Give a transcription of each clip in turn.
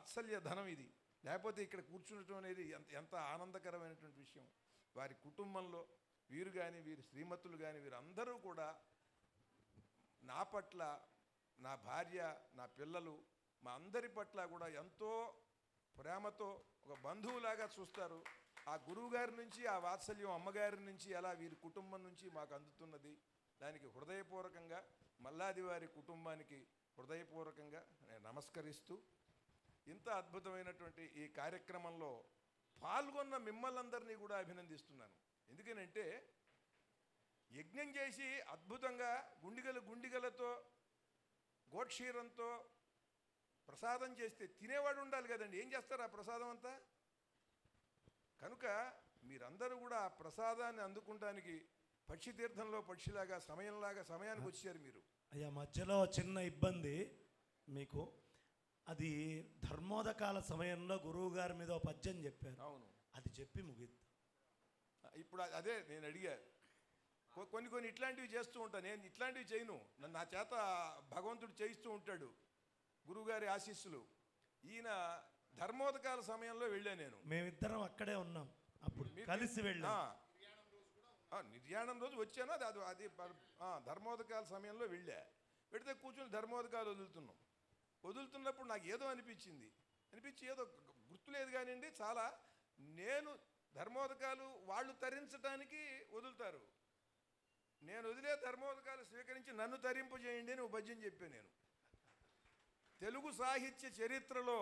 వాత్సల్య ధనం ఇది. లేకపోతే ఇక్కడ కూర్చుండటం అనేది ఎంత ఆనందకరమైనటువంటి విషయం. వారి కుటుంబంలో వీరు కానీ, వీరి శ్రీమతులు కానీ, వీరందరూ కూడా నా పట్ల, నా భార్య, నా పిల్లలు, మా అందరి పట్ల కూడా ఎంతో ప్రేమతో ఒక బంధువులాగా చూస్తారు. ఆ గురువుగారి నుంచి ఆ వాత్సల్యం అమ్మగారి నుంచి ఎలా వీరి కుటుంబం నుంచి మాకు అందుతున్నది. దానికి హృదయపూర్వకంగా మల్లాది వారి కుటుంబానికి హృదయపూర్వకంగా నేను నమస్కరిస్తూ, ఇంత అద్భుతమైనటువంటి ఈ కార్యక్రమంలో పాల్గొన్న మిమ్మల్ని అందరినీ కూడా అభినందిస్తున్నాను. ఎందుకనంటే యజ్ఞం చేసి అద్భుతంగా గుండిగలతో గోక్షీరంతో ప్రసాదం చేస్తే తినేవాడు ఉండాలి కదండి. ఏం చేస్తారు ఆ ప్రసాదం అంతా? కనుక మీరందరూ కూడా ఆ ప్రసాదాన్ని అందుకుంటానికి పక్షి తీర్థంలో పక్షిలాగా సమయానికి వచ్చారు మీరు. అయ్యా, మధ్యలో చిన్న ఇబ్బంది మీకు. అది ధర్మోదకాల సమయంలో గురువు గారి మీద ఒక పద్యం చెప్పారు. అవును, అది చెప్పి ముగిద్దాం. ఇప్పుడు అదే నేను అడిగా. కొన్ని ఇట్లాంటివి చేస్తూ ఉంటాను. నేను ఇట్లాంటివి చేయను. నా చేత భగవంతుడు చేయిస్తూ ఉంటాడు, గురువుగారి ఆశీస్సులు. ఈయన ధర్మోదకాల సమయంలో వెళ్ళా నేను. మేమిద్దరం అక్కడే ఉన్నాం, అప్పుడు కలిసి వెళ్ళా. నిర్యాణం రోజు వచ్చాను. అది ధర్మోదకాల సమయంలో వెళితే కూర్చొని ధర్మోదకాలు వదులుతున్నప్పుడు నాకు ఏదో అనిపించి ఏదో గుర్తులేదు కానివ్వండి. చాలా నేను ధర్మోదకాలు వాళ్ళు తరించడానికి వదులుతారు. నేను వదిలే ధర్మోదకాలు స్వీకరించి నన్ను తరింపజేయండి అని ఒక పద్యం చెప్పాను నేను. తెలుగు సాహిత్య చరిత్రలో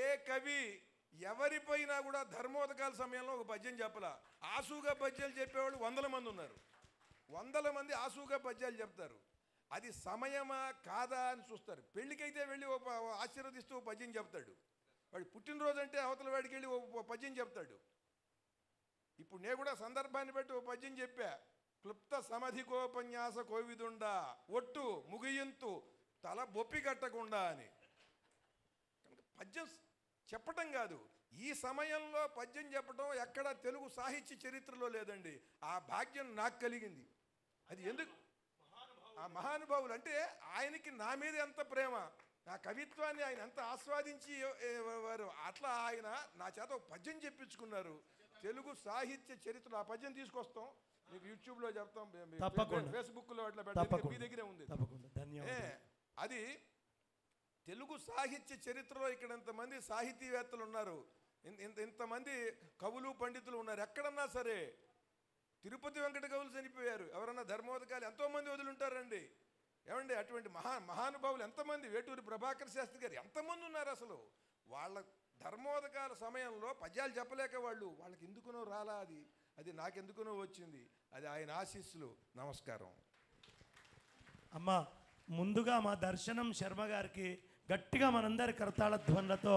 ఏ కవి ఎవరిపైనా కూడా ధర్మోదకాల సమయంలో ఒక పద్యం చెప్పలా. ఆసుగా పద్యాలు చెప్పేవాళ్ళు 100 మంది ఉన్నారు. 100 మంది ఆసుగా పద్యాలు చెప్తారు. అది సమయమా కాదా అని చూస్తారు. పెళ్ళికైతే వెళ్ళి ఆశీర్వదిస్తూ ఓ పద్యం చెప్తాడు. వాడు పుట్టినరోజు అంటే అవతల వాడికి వెళ్ళి ఓ పద్యం చెప్తాడు. ఇప్పుడు నేను కూడా సందర్భాన్ని బట్టి ఓ పద్యం చెప్పా. క్లుప్త సమధికోపన్యాస కోవిదుండా ఒట్టు ముగియంతు తల బొప్పి కట్టకుండా అని. కనుక పద్యం చెప్పటం కాదు, ఈ సమయంలో పద్యం చెప్పడం ఎక్కడ తెలుగు సాహిత్య చరిత్రలో లేదండి. ఆ భాగ్యం నాకు కలిగింది. అది ఎందుకు? ఆ మహానుభావులు అంటే ఆయనకి నా మీద ఎంత ప్రేమ, నా కవిత్వాన్ని ఆయన ఎంత ఆస్వాదించి వారు. అట్లా ఆయన నా చేత ఒక పద్యం చెప్పించుకున్నారు. తెలుగు సాహిత్య చరిత్ర ఆ పద్యం తీసుకొస్తాం, మీకు యూట్యూబ్లో చెప్తాం, ఫేస్బుక్లో అట్లా పెట్టాం, మీ దగ్గరే ఉంది. అది తెలుగు సాహిత్య చరిత్రలో ఇక్కడ ఇంతమంది సాహితీవేత్తలు ఉన్నారు, ఇంతమంది కవులు పండితులు ఉన్నారు. ఎక్కడన్నా సరే తిరుపతి వెంకట కవులు చనిపోయారు, ఎవరన్నా ధర్మోదకాలు ఎంతోమంది వదులుంటారండి. ఏమండి అటువంటి మహానుభావులు ఎంతమంది, వేటూరి ప్రభాకర్ శాస్త్రి గారు ఎంతమంది ఉన్నారు. అసలు వాళ్ళ ధర్మోదకాల సమయంలో పద్యాలు చెప్పలేక వాళ్ళకి ఎందుకునో రాలా, అది నాకెందుకునో వచ్చింది. అది ఆయన ఆశీస్సులు. నమస్కారం అమ్మా. ముందుగా మా దర్శనం శర్మ గారికి గట్టిగా మనందరి కరతాళ ధ్వనులతో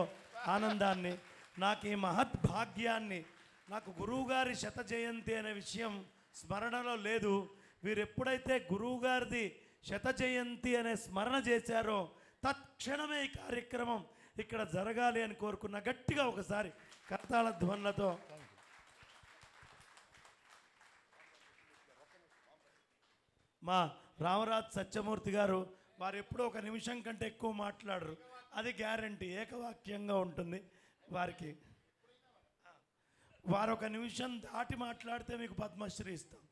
ఆనందాన్ని, నాకు ఈ మహద్భాగ్యాన్ని, నాకు గురువుగారి శత జయంతి అనే విషయం స్మరణలో లేదు. వీరు ఎప్పుడైతే గురువుగారిది శత జయంతి అనే స్మరణ చేశారో తత్క్షణమే ఈ కార్యక్రమం ఇక్కడ జరగాలి అని కోరుకున్న. గట్టిగా ఒకసారి కరతాళ ధ్వనులతో. మా రామరాజ్ సత్యమూర్తి గారు, వారు ఎప్పుడూ 1 నిమిషం కంటే ఎక్కువ మాట్లాడరు, అది గ్యారంటీ, ఏకవాక్యంగా ఉంటుంది వారికి. వారు 1 నిమిషం దాటి మాట్లాడితే మీకు పద్మశ్రీ ఇస్తాం.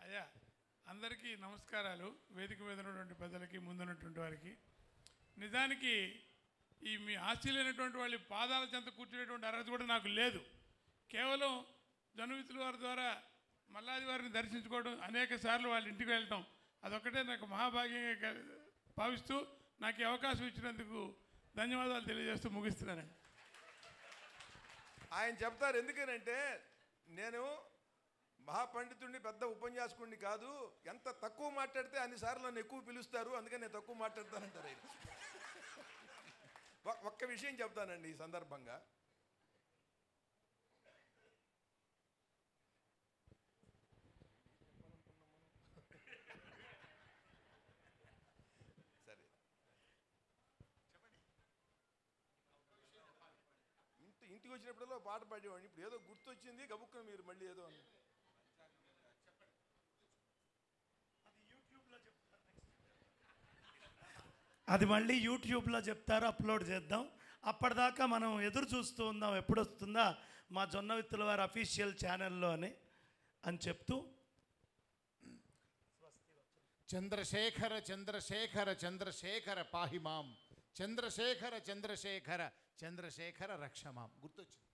అయ్యా, అందరికీ నమస్కారాలు. వేదిక మీద ఉన్నటువంటి పెద్దలకి, ముందున్నటువంటి వారికి. నిజానికి ఈ మీ ఆశీలైనటువంటి వాళ్ళ పాదాల చెంత కూర్చునేటువంటి అర్హత కూడా నాకు లేదు. కేవలం జనవితుల వారి ద్వారా మల్లాది వారిని దర్శించుకోవడం, అనేక సార్లు వాళ్ళ ఇంటికి వెళ్ళటం, అదొక్కటే నాకు మహాభాగ్యంగా భావిస్తూ నాకు ఈ అవకాశం ఇచ్చినందుకు ధన్యవాదాలు తెలియజేస్తూ ముగిస్తున్నానండి. ఆయన చెప్తారు, ఎందుకనంటే నేను మహాపండితుడిని, పెద్ద ఉపన్యాసకుడిని కాదు, ఎంత తక్కువ మాట్లాడితే అన్నిసార్లు నన్ను ఎక్కువ పిలుస్తారు, అందుకని నేను తక్కువ మాట్లాడతానంటారు ఆయన. ఒక్క విషయం చెప్తానండి ఈ సందర్భంగా. సరే, ఇంటికి వచ్చినప్పుడల్లా పాట పాడేవాడిని. ఇప్పుడు ఏదో గుర్తొచ్చింది, గబుక్కుని మీరు మళ్ళీ ఏదో అది మళ్ళీ యూట్యూబ్లో చెప్తారు, అప్లోడ్ చేద్దాం. అప్పటిదాకా మనం ఎదురు చూస్తూ ఉందాం ఎప్పుడు వస్తుందా మా జొన్న విత్తుల వారి అఫీషియల్ ఛానల్లో అని చెప్తూ, చంద్రశేఖర చంద్రశేఖర చంద్రశేఖర పాహిమాం, చంద్రశేఖర చంద్రశేఖర చంద్రశేఖర రక్షమాం. గుర్తొచ్చింది.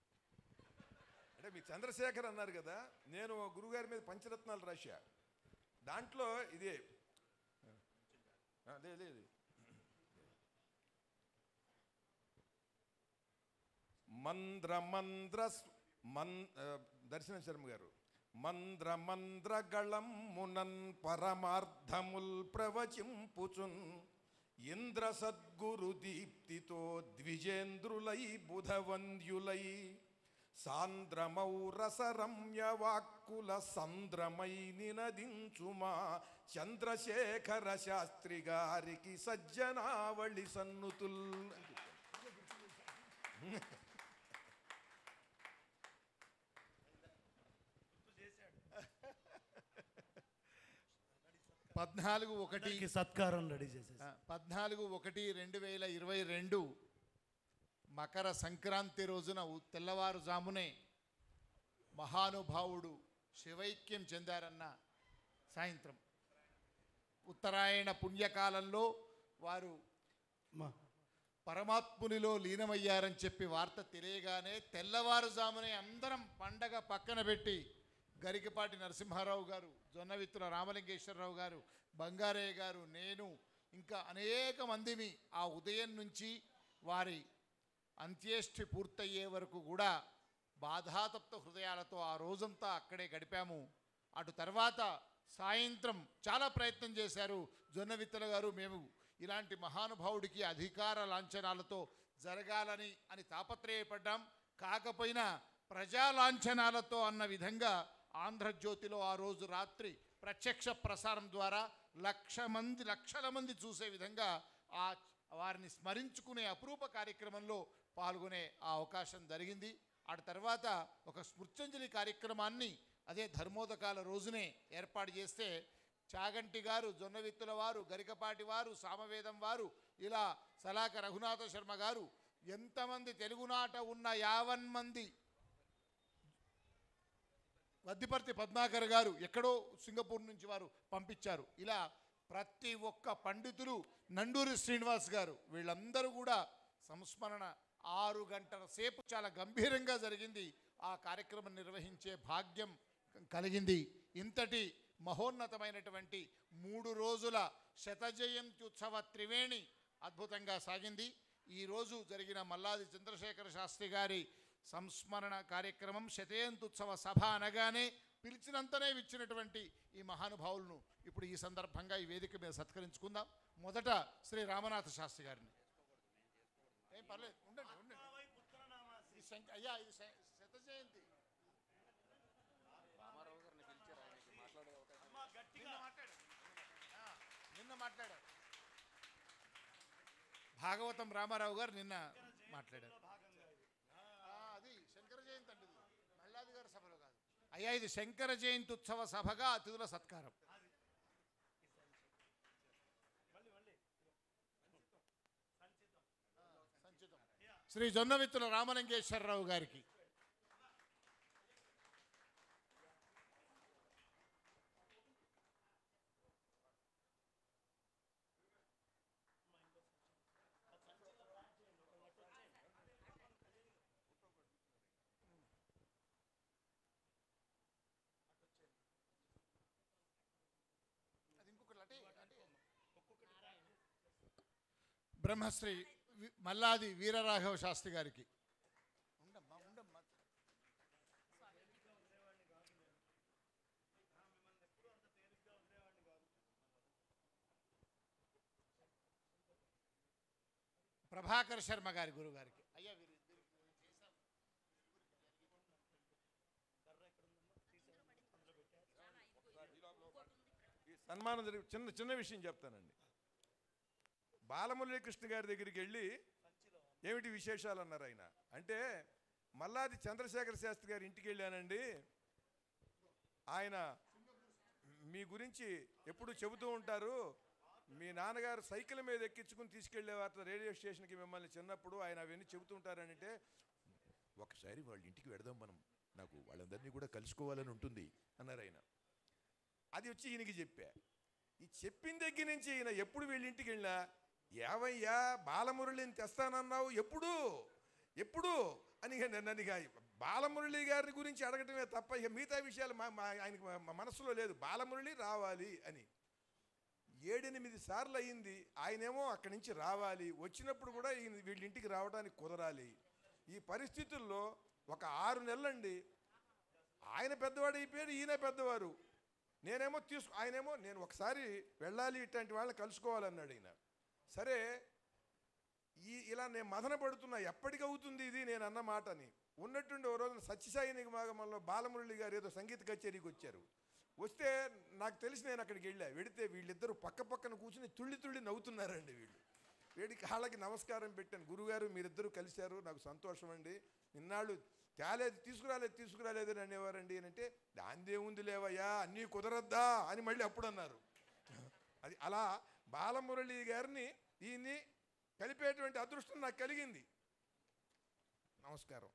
అంటే మీ చంద్రశేఖర్ అన్నారు కదా, నేను గురుగారి మీద పంచరత్నాలు రాశా. దాంట్లో ఇదే లేదు దర్శన శర్మ గారు మంద్రగళం మునన్ పరమార్థముల్ ప్రవచింపుచున్ ఇంద్ర సద్గురు దీప్తితో ద్విజేంద్రులై బుధవంద్యులై సాంద్రమౌ రసరమ్య వాక్కుల సంద్రమై నినదించుమా చంద్రశేఖర శాస్త్రి గారికి సజ్జనావళి సన్నుతుల్. 14/1 సత్కారం రెడీ చేసేసి 14/1/2022 మకర సంక్రాంతి రోజున తెల్లవారుజామునే మహానుభావుడు శివైక్యం చెందారన్న సాయంత్రం ఉత్తరాయణ పుణ్యకాలంలో వారు పరమాత్మునిలో లీనమయ్యారని చెప్పి వార్త తెలియగానే తెల్లవారుజామునే అందరం పండగ పక్కన పెట్టి గరికపాటి నరసింహారావు గారు, జొన్నవిత్తుల రామలింగేశ్వరరావు గారు, బంగారయ్య గారు, నేను ఇంకా అనేక మందిని ఆ ఉదయం నుంచి వారి అంత్యేష్టి పూర్తయ్యే వరకు కూడా బాధాతప్త హృదయాలతో ఆ రోజంతా అక్కడే గడిపాము. అటు తర్వాత సాయంత్రం చాలా ప్రయత్నం చేశారు జొన్నవిత్తుల గారు. మేము ఇలాంటి మహానుభావుడికి అధికార లాంఛనాలతో జరగాలని తాపత్రయపడ్డాం. కాకపోయినా ప్రజా లాంఛనాలతో అన్న విధంగా ఆంధ్రజ్యోతిలో ఆ రోజు రాత్రి ప్రత్యక్ష ప్రసారం ద్వారా లక్షల మంది చూసే విధంగా వారిని స్మరించుకునే అపురూప కార్యక్రమంలో పాల్గొనే ఆ అవకాశం జరిగింది. ఆ తర్వాత ఒక స్మృత్యంజలి కార్యక్రమాన్ని అదే ధర్మోదకాల రోజునే ఏర్పాటు చేస్తే చాగంటి గారు, జొన్నవిత్తుల వారు, గరికపాటి వారు, సామవేదం వారు, ఇలా సలాక రఘునాథ శర్మ గారు, ఎంతమంది తెలుగునాట ఉన్న 50 మంది, వద్దిపర్తి పద్మాకర్ గారు ఎక్కడో సింగపూర్ నుంచి వారు పంపించారు. ఇలా ప్రతి ఒక్క పండితులు, నండూరి శ్రీనివాస్ గారు, వీళ్ళందరూ కూడా సంస్మరణ 6 గంటల సేపు చాలా గంభీరంగా జరిగింది. ఆ కార్యక్రమం నిర్వహించే భాగ్యం కలిగింది. ఇంతటి మహోన్నతమైనటువంటి 3 రోజుల శతజయంతి ఉత్సవ త్రివేణి అద్భుతంగా సాగింది. ఈరోజు జరిగిన మల్లాది చంద్రశేఖర శాస్త్రి గారి సంస్మరణ కార్యక్రమం, శతజయంత్యుత్సవ సభ అనగానే పిలిచినంతనే ఇచ్చినటువంటి ఈ మహానుభావులను ఇప్పుడు ఈ సందర్భంగా ఈ వేదిక మీద సత్కరించుకుందాం. మొదట శ్రీ రామనాథ శాస్త్రి గారిని. ఏం పర్లేదు, ఉండండి. అయ్యా, ఇది శత జయంతి. నిన్న మాట్లాడారు భాగవతం రామారావు గారు, నిన్న మాట్లాడారు. అది శంకర జయంతి అండి, మల్లాది గారి సభలో కాదు. అయ్యా, ఇది శంకర జయంతి ఉత్సవ సభగా అతిథుల సత్కారం. శ్రీ జొన్నవిత్తుల రామలింగేశ్వరరావు గారికి. బ్రహ్మశ్రీ మల్లాది వీరరాఘవ శాస్త్రి గారికి. ప్రభాకర్ శర్మ గారి గురువు గారికి. అయ్యా, సన్మానం జరిగి చిన్న విషయం చెప్తానండి. బాలమురళీకృష్ణ గారి దగ్గరికి వెళ్ళి ఏమిటి విశేషాలు అన్నారు ఆయన. అంటే మల్లాది చంద్రశేఖర శాస్త్రి గారి ఇంటికి వెళ్ళానండి, ఆయన మీ గురించి ఎప్పుడు చెబుతూ ఉంటారు, మీ నాన్నగారు సైకిల్ మీద ఎక్కించుకుని తీసుకెళ్లేవారు రేడియో స్టేషన్కి మిమ్మల్ని చిన్నప్పుడు. ఆయన అవన్నీ చెబుతుంటారనంటే ఒకసారి వాళ్ళ ఇంటికి వెడదాం మనం, నాకు వాళ్ళందరినీ కూడా కలుసుకోవాలని ఉంటుంది అన్నారు ఆయన. అది వచ్చి ఈయనకి చెప్పా. ఈ చెప్పిన దగ్గర నుంచి ఈయన ఎప్పుడు వీళ్ళ ఇంటికి వెళ్ళినా, ఏవయ్యా బాలమురళిని తెస్తానన్నావు ఎప్పుడు ఎప్పుడు అని నన్ను బాలమురళి గారి గురించి అడగటమే తప్ప ఇక మిగతా విషయాలు ఆయనకి మనసులో లేదు. బాలమురళి రావాలి అని 7-8 సార్లు అయ్యింది. ఆయనేమో అక్కడి నుంచి రావాలి, వచ్చినప్పుడు కూడా ఈయన వీళ్ళ ఇంటికి రావడానికి కుదరాలి. ఈ పరిస్థితుల్లో ఒక 6 నెలలండి ఆయన పెద్దవాడు అయిపోయాడు, ఈయన పెద్దవారు. నేనేమో ఆయనేమో నేను ఒకసారి వెళ్ళాలి, ఇట్లాంటి వాళ్ళని కలుసుకోవాలన్నాడు ఈయన. సరే ఇలా నేను మదన పడుతున్నా, ఎప్పటికవుతుంది ఇది నేను అన్న మాటని. ఉన్నట్టుండి ఓ రోజున సత్యసాయి నిగమాగమంలో బాలమురళి గారు ఏదో సంగీత కచేరీకి వచ్చారు. వస్తే నాకు తెలిసి నేను అక్కడికి వెడితే వీళ్ళిద్దరూ పక్క పక్కన కూర్చుని తుళ్ళి నవ్వుతున్నారండి. వీడి కాళ్ళకి నమస్కారం పెట్టాను. గురుగారు మీరిద్దరూ కలిశారు, నాకు సంతోషం అండి. నిన్నాళ్ళు తీసుకురాలేదని అనేవారండి అని అంటే, దాందేముంది లేవయ్యా అన్నీ కుదరద్దా అని మళ్ళీ అప్పుడు అన్నారు. అది అలా బాలమురళి గారిని ఈయన్ని కలిపేటువంటి అదృష్టం నాకు కలిగింది. నమస్కారం.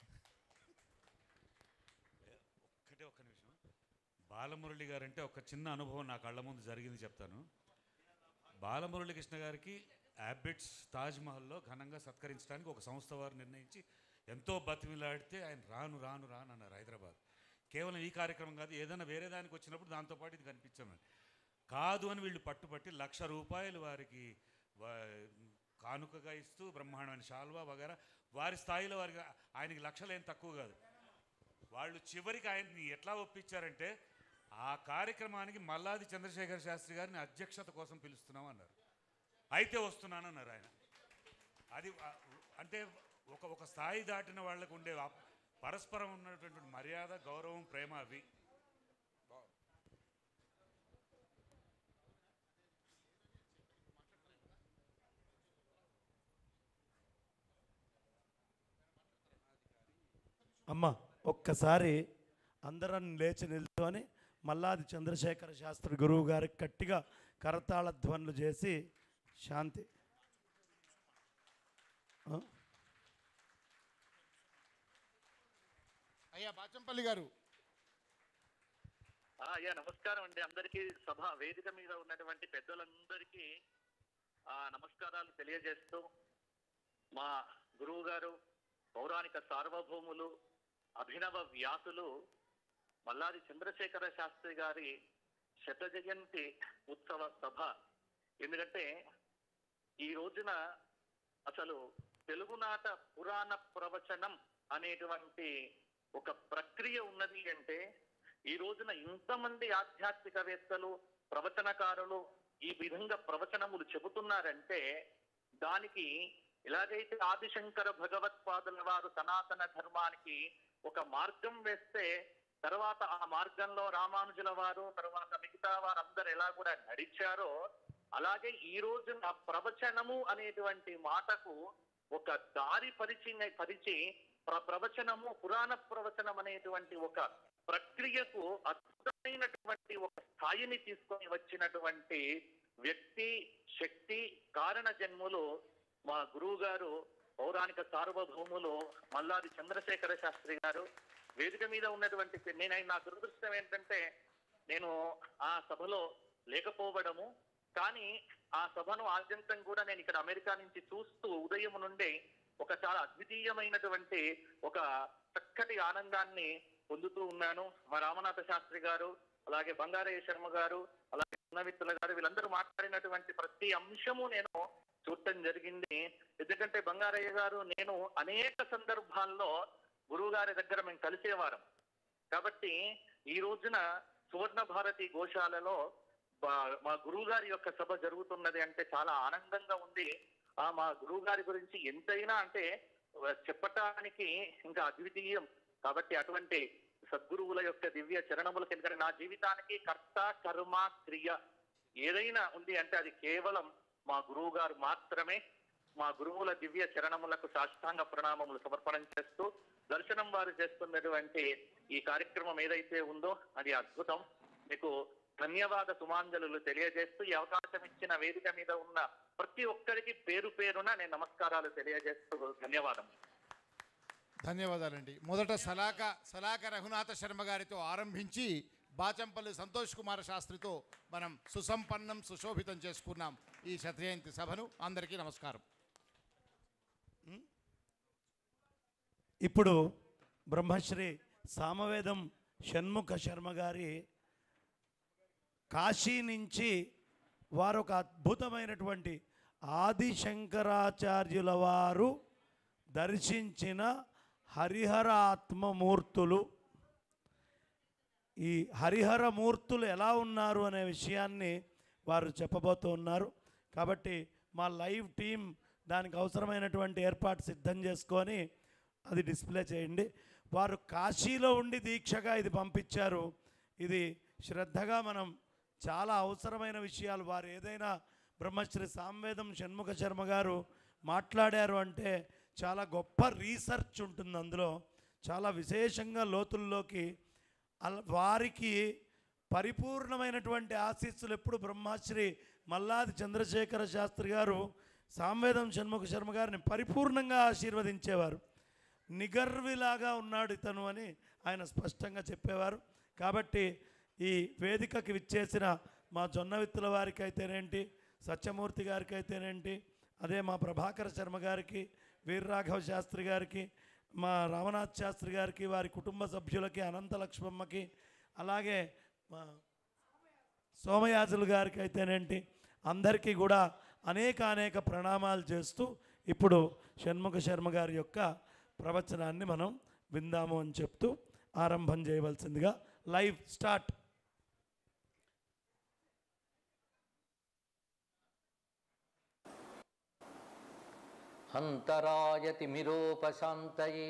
ఒక్క నిమిషం. బాలమురళి గారు అంటే ఒక చిన్న అనుభవం నా కళ్ళ ముందు జరిగింది చెప్తాను. బాలమురళి కృష్ణ గారికి యాబిట్స్ తాజ్మహల్లో ఘనంగా సత్కరించడానికి ఒక సంస్థ వారు నిర్ణయించి ఎంతో బతిమిలాడితే ఆయన రాను అన్నారు హైదరాబాద్. కేవలం ఈ కార్యక్రమం కాదు, ఏదైనా వేరే దానికి వచ్చినప్పుడు దాంతోపాటు ఇది కనిపించామని కాదు అని వీళ్ళు పట్టుబట్టి ₹1,00,000 వారికి కానుకగా ఇస్తూ బ్రహ్మాండమైన శాల్వా వగేరా వారి స్థాయిలో వారికి ఆయనకి లక్షలేం తక్కువ కాదు. వాళ్ళు చివరికి ఆయన్ని ఎట్లా ఒప్పించారంటే ఆ కార్యక్రమానికి మల్లాది చంద్రశేఖర శాస్త్రి గారిని అధ్యక్షత కోసం పిలుస్తున్నాం అన్నారు. అయితే వస్తున్నానన్నారు ఆయన. అది అంటే ఒక స్థాయి దాటిన వాళ్ళకు ఉండే పరస్పరం ఉన్నటువంటి మర్యాద, గౌరవం, ప్రేమ అవి. అమ్మ ఒక్కసారి అందరం లేచి నిల్చొని మల్లాది చంద్రశేఖర శాస్త్రి గురువు గారికి గట్టిగా కరతాళ ధ్వనులు చేసి శాంతి. అయ్యా బాచంపల్లి గారు. అయ్యా నమస్కారం అండి అందరికీ. సభ వేదిక మీద ఉన్నటువంటి పెద్దలందరికీ నమస్కారాలు తెలియజేస్తూ, మా గురువు గారు పౌరాణిక సార్వభౌములు అభినవ వ్యాసులు మల్లాది చంద్రశేఖర శాస్త్రి గారి శత జయంతి ఉత్సవ సభ. ఎందుకంటే ఈ రోజున అసలు తెలుగునాట పురాణ ప్రవచనం అనేటువంటి ఒక ప్రక్రియ ఉన్నది అంటే, ఈ రోజున ఇంతమంది ఆధ్యాత్మికవేత్తలు, ప్రవచనకారులు ఈ విధంగా ప్రవచనములు చెబుతున్నారంటే, దానికి ఎలాగైతే ఆదిశంకర భగవత్పాదుల వారు సనాతన ధర్మానికి ఒక మార్గం వేస్తే, తర్వాత ఆ మార్గంలో రామానుజుల వారు, తర్వాత మిగతా వారందరూ ఎలా కూడా నడిచారో, అలాగే ఈ రోజున ప్రవచనము అనేటువంటి మాటకు ఒక దారి పరిచి ప్రవచనము, పురాణ ప్రవచనం అనేటువంటి ఒక ప్రక్రియకు అద్భుతమైనటువంటి ఒక స్థాయిని తీసుకొని వచ్చినటువంటి వ్యక్తి, శక్తి, కారణ జన్ములు మా గురువు గారు పౌరాణిక సార్వభౌములు మల్లాది చంద్రశేఖర శాస్త్రి గారు. వేదిక మీద ఉన్నటువంటి నా దురదృష్టం ఏంటంటే నేను ఆ సభలో లేకపోవడము. కానీ ఆ సభను ఆద్యంతం కూడా నేను ఇక్కడ అమెరికా నుంచి చూస్తూ ఉదయం నుండి ఒక చాలా అద్వితీయమైనటువంటి ఒక చక్కటి ఆనందాన్ని పొందుతూ ఉన్నాను. మా రామనాథ శాస్త్రి గారు, అలాగే బంగారయ్య శర్మ గారు, అలాగే ఉన్నవిత్తుల గారు, వీళ్ళందరూ మాట్లాడినటువంటి ప్రతి అంశము నేను చూడటం జరిగింది. ఎందుకంటే బంగారయ్య గారు, నేను అనేక సందర్భాల్లో గురువు గారి దగ్గర మేము కలిసేవారం. కాబట్టి ఈ రోజున సువర్ణ భారతి గోశాలలో మా గురువు గారి యొక్క సభ జరుగుతున్నది అంటే చాలా ఆనందంగా ఉంది. మా గురువు గారి గురించి ఎంతైనా అంటే చెప్పటానికి ఇంకా అద్వితీయం. కాబట్టి అటువంటి సద్గురువుల యొక్క దివ్య చరణములకు, ఎందుకంటే నా జీవితానికి కర్త, కర్మ, క్రియ ఏదైనా ఉంది అంటే అది కేవలం మా గురువు గారు మాత్రమే. మా గురువుల దివ్య చరణములకు సాష్టాంగ ప్రణామములు సమర్పణం చేస్తూ, దర్శనం వారు చేస్తున్నటువంటి ఈ కార్యక్రమం ఏదైతే ఉందో అది అద్భుతం. మీకు ధన్యవాద సుమాంజలు తెలియజేస్తూ ఈ అవకాశం ఇచ్చిన వేదిక మీద ఉన్న ప్రతి ఒక్కరికి పేరు పేరున నేను నమస్కారాలు తెలియజేస్తూ ధన్యవాదం. ధన్యవాదాలండి. మొదట సలాక రఘునాథ శర్మ గారితో ఆరంభించి బాచంపల్లి సంతోష్ కుమార శాస్త్రితో మనం సుసంపన్నం సుశోభితం చేసుకున్నాం ఈ శతజయంతి సభను. అందరికీ నమస్కారం. ఇప్పుడు బ్రహ్మశ్రీ సామవేదం షణ్ముఖ శర్మ గారి కాశీ నుంచి వారు ఒక అద్భుతమైనటువంటి ఆదిశంకరాచార్యుల వారు దర్శించిన హరిహర ఆత్మమూర్తులు, ఈ హరిహర మూర్తులు ఎలా ఉన్నారు అనే విషయాన్ని వారు చెప్పబోతూ ఉన్నారు. కాబట్టి మా లైవ్ టీం దానికి అవసరమైనటువంటి ఏర్పాటు సిద్ధం చేసుకొని అది డిస్ప్లే చేయండి. వారు కాశీలో ఉండి దీక్షగా ఇది పంపించారు. ఇది శ్రద్ధగా మనం చాలా అవసరమైన విషయాలు, వారు ఏదైనా బ్రహ్మశ్రీ సామవేదం షణ్ముఖ శర్మ గారు మాట్లాడారు అంటే చాలా గొప్ప రీసెర్చ్ ఉంటుంది అందులో, చాలా విశేషంగా లోతుల్లోకి వారికి పరిపూర్ణమైనటువంటి ఆశీస్సులు ఎప్పుడు బ్రహ్మశ్రీ మల్లాది చంద్రశేఖర శాస్త్రి గారు సామవేదం షణ్ముఖ శర్మ గారిని పరిపూర్ణంగా ఆశీర్వదించేవారు. నిగర్విలాగా ఉన్నాడు ఇతను అని ఆయన స్పష్టంగా చెప్పేవారు. కాబట్టి ఈ వేదికకి విచ్చేసిన మా జొన్నవిత్తుల వారికి అయితేనేంటి, సత్యమూర్తి గారికి అయితేనేంటి, అదే మా ప్రభాకర శర్మ గారికి, వీర్రాఘవ శాస్త్రి గారికి, మా రామనాథ్ శాస్త్రి గారికి, వారి కుటుంబ సభ్యులకి, అనంత లక్ష్మమ్మకి, అలాగే మా సోమయాజులు గారికి అయితేనేంటి, అందరికీ కూడా అనేక ప్రణామాలు చేస్తూ ఇప్పుడు షణ్ముఖ శర్మ గారి యొక్క ప్రవచనాన్ని మనం విందాము అని చెప్తూ ఆరంభం చేయవలసిందిగా. Live start. అంతరాయతి మిరోపశాంతయే